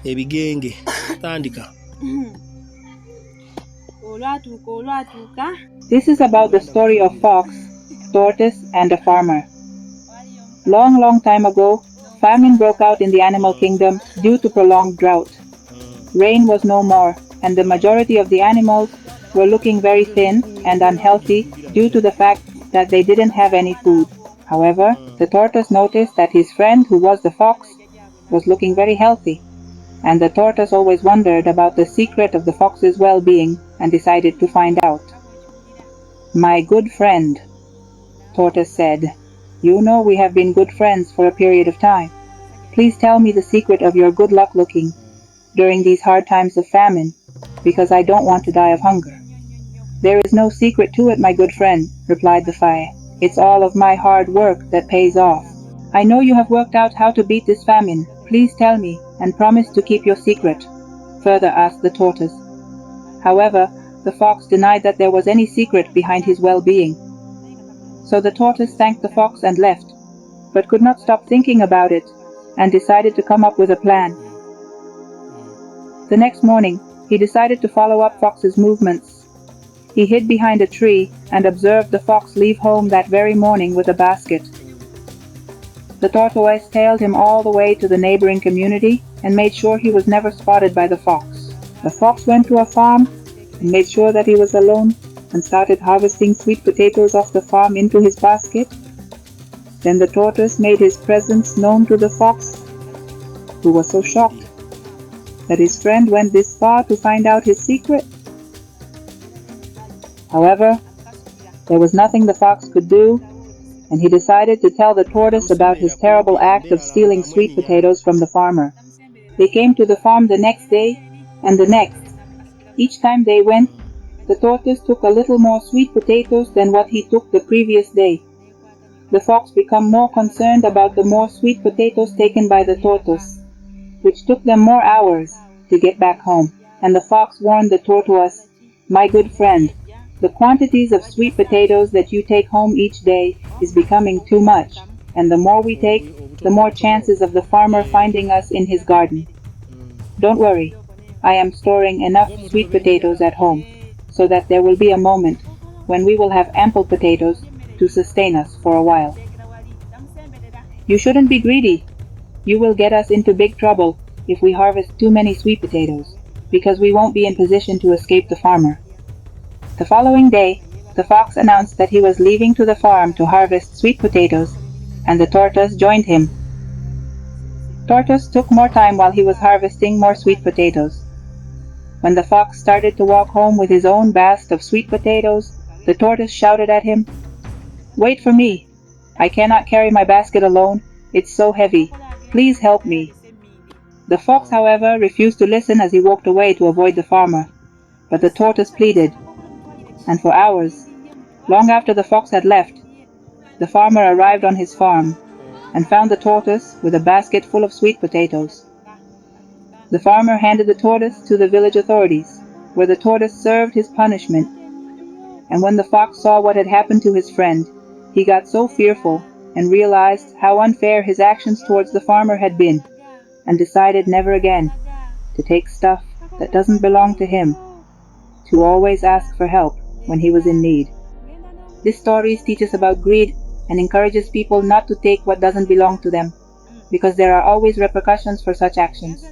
ebigenge tandika. This is about the story of Fox, Tortoise, and a farmer. Long, long time ago, famine broke out in the animal kingdom due to prolonged drought. Rain was no more, and the majority of the animals were looking very thin and unhealthy due to the fact that they didn't have any food. However, the tortoise noticed that his friend, who was the fox, was looking very healthy, and the tortoise always wondered about the secret of the fox's well-being and decided to find out. "My good friend," Tortoise said, "you know we have been good friends for a period of time. Please tell me the secret of your good luck looking during these hard times of famine, because I don't want to die of hunger." "There is no secret to it, my good friend," replied the fire. "It's all of my hard work that pays off. I know you have worked out how to beat this famine. Please tell me, and promise to keep your secret," further asked the tortoise. However, the fox denied that there was any secret behind his well-being. So the tortoise thanked the fox and left, but could not stop thinking about it, and decided to come up with a plan. The next morning, he decided to follow up Fox's movements. He hid behind a tree and observed the fox leave home that very morning with a basket. The tortoise tailed him all the way to the neighboring community and made sure he was never spotted by the fox. The fox went to a farm and made sure that he was alone and started harvesting sweet potatoes off the farm into his basket. Then the tortoise made his presence known to the fox, who was so shocked that his friend went this far to find out his secret. However, there was nothing the fox could do, and he decided to tell the tortoise about his terrible act of stealing sweet potatoes from the farmer. They came to the farm the next day and the next. Each time they went, the tortoise took a little more sweet potatoes than what he took the previous day. The fox became more concerned about the more sweet potatoes taken by the tortoise, which took them more hours to get back home. And the fox warned the tortoise, "My good friend, the quantities of sweet potatoes that you take home each day is becoming too much, and the more we take, the more chances of the farmer finding us in his garden. Don't worry, I am storing enough sweet potatoes at home, so that there will be a moment when we will have ample potatoes to sustain us for a while. You shouldn't be greedy. You will get us into big trouble if we harvest too many sweet potatoes, because we won't be in position to escape the farmer." The following day, the fox announced that he was leaving to the farm to harvest sweet potatoes, and the tortoise joined him. Tortoise took more time while he was harvesting more sweet potatoes. When the fox started to walk home with his own basket of sweet potatoes, the tortoise shouted at him, "Wait for me! I cannot carry my basket alone. It's so heavy. Please help me." The fox, however, refused to listen as he walked away to avoid the farmer, but the tortoise pleaded. And for hours, long after the fox had left, the farmer arrived on his farm and found the tortoise with a basket full of sweet potatoes. The farmer handed the tortoise to the village authorities, where the tortoise served his punishment. And when the fox saw what had happened to his friend, he got so fearful and realized how unfair his actions towards the farmer had been, and decided never again to take stuff that doesn't belong to him, to always ask for help when he was in need. This story teaches about greed and encourages people not to take what doesn't belong to them, because there are always repercussions for such actions.